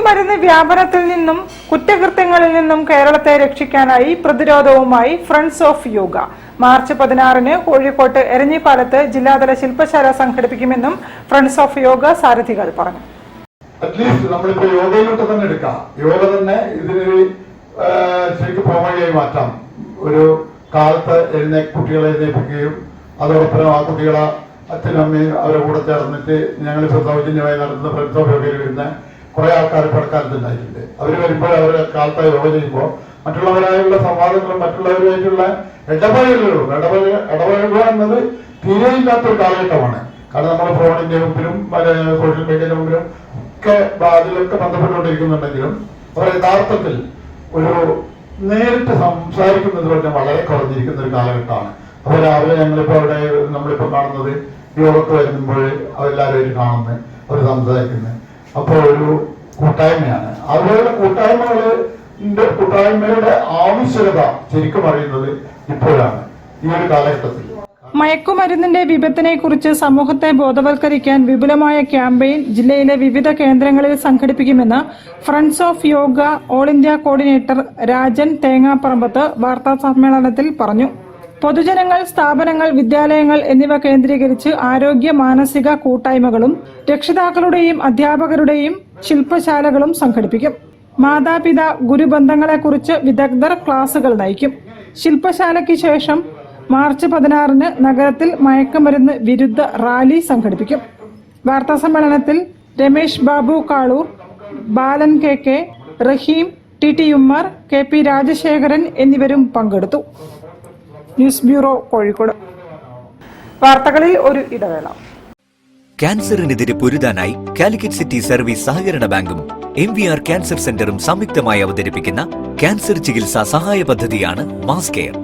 മയക്കുമരുന്ന് വ്യാപനത്തിൽ നിന്നും കുറ്റകൃത്യങ്ങളിൽ നിന്നും കേരളത്തെ രക്ഷിക്കാനായി പ്രതിരോധവുമായി ഫ്രണ്ട്സ് ഓഫ് യോഗ മാർച്ച് 16-ന് കോഴിക്കോട്ട് എരഞ്ഞിപ്പാലത്ത് ജില്ലാതല ശില്പശാല സംഘടിപ്പിക്കുമെന്നും ഫ്രണ്ട്സ് ഓഫ് യോഗ സാരഥികൾ പറഞ്ഞു. അറ്റ്ലീസ്റ്റ് നമ്മളിപ്പോ യോഗയിലോട്ട് തന്നെ എടുക്കാം. യോഗ തന്നെ ഇതിനൊരു ശരിക്കും പ്രമേയമായി മാറ്റാം. ഒരു കാലത്ത് കുട്ടികളെ എഴുന്നേൽപ്പിക്കുകയും അതോടൊപ്പം ആ കുട്ടികളെ അച്ഛനും അമ്മയും അവരുടെ കൂടെ ചേർന്നിട്ട് ഞങ്ങളിപ്പോൾ സൗജന്യമായി നടത്തുന്ന ഫ്രണ്ട്സ് ഓഫ് യോഗയിൽ വരുന്ന കുറെ ആൾക്കാർ പടക്കാലത്ത് ഉണ്ടായിട്ടുണ്ട്. അവർ വരുമ്പോൾ അവരുടെ കാലത്ത് യോഗ ചെയ്യുമ്പോൾ മറ്റുള്ളവരായുള്ള സംവാദങ്ങളും മറ്റുള്ളവരുമായിട്ടുള്ള ഇടപഴകുക എന്നത് തീരെയില്ലാത്ത ഒരു കാലഘട്ടമാണ്. കാരണം നമ്മുടെ ഫോണിന്റെ മുമ്പിലും സോഷ്യൽ മീഡിയയുടെ മുമ്പിലും ഒക്കെ അതിലൊക്കെ ബന്ധപ്പെട്ടുകൊണ്ടിരിക്കുന്നുണ്ടെങ്കിലും അവർ യഥാർത്ഥത്തിൽ ഒരു നേരിട്ട് സംസാരിക്കുന്നത് പറഞ്ഞാൽ വളരെ കുറഞ്ഞിരിക്കുന്ന ഒരു കാലഘട്ടമാണ്. അപ്പൊ രാവിലെ ഞങ്ങളിപ്പോ അവിടെ നമ്മളിപ്പോ കാണുന്നത് യോഗക്ക് വരുമ്പോൾ അവരെല്ലാവരും കാണുന്നത്, അവർ സംസാരിക്കുന്നത്. അപ്പോൾ ഒരു കൂട്ടായ്മയാണ്. അതുപോലെ കൂട്ടായ്മയുടെ ആവശ്യകത ശരിക്കും അറിയുന്നത് ഇപ്പോഴാണ്, ഈ ഒരു കാലഘട്ടത്തിൽ. മയക്കുമരുന്നിന്റെ വിപത്തിനെ കുറിച്ച് സമൂഹത്തെ ബോധവൽക്കരിക്കാൻ വിപുലമായ ക്യാമ്പയിൻ ജില്ലയിലെ വിവിധ കേന്ദ്രങ്ങളിൽ സംഘടിപ്പിക്കുമെന്ന് friends of yoga all India coordinator Rajan Thengaparambath വാർത്താ സമ്മേളനത്തിൽ പറഞ്ഞു. പൊതുജനങ്ങൾ, സ്ഥാപനങ്ങൾ, വിദ്യാലയങ്ങൾ എന്നിവ കേന്ദ്രീകരിച്ച് ആരോഗ്യ മാനസിക കൂട്ടായ്മകളും രക്ഷിതാക്കളുടെയും അധ്യാപകരുടെയും ശില്പശാലകളും സംഘടിപ്പിക്കും. മാതാപിതാ ഗുരുബന്ധങ്ങളെക്കുറിച്ച് വിദഗ്ധർ ക്ലാസുകൾ നയിക്കും. ശില്പശാലയ്ക്ക് ശേഷം മാർച്ച് 16-ന് നഗരത്തിൽ മയക്കുമരുന്ന് വിരുദ്ധ റാലി സംഘടിപ്പിക്കും. വാർത്താസമ്മേളനത്തിൽ രമേശ് ബാബു കാളൂർ, ബാലൻ KK, റഹീം, TT ഉമ്മർ, KP രാജശേഖരൻ എന്നിവരും പങ്കെടുത്തു. News bureau, Kozhikode. വാർത്തകളിൽ ഒരു ഇടവേള. ക്യാൻസറിനെതിരെ പൊരുതാനായി കാലിക്കറ്റ് സിറ്റി സർവീസ് സഹകരണ ബാങ്കും MVR ക്യാൻസർ സെന്ററും സംയുക്തമായി അവതരിപ്പിക്കുന്ന ക്യാൻസർ ചികിത്സാ സഹായ പദ്ധതിയാണ് മാസ് കെയർ.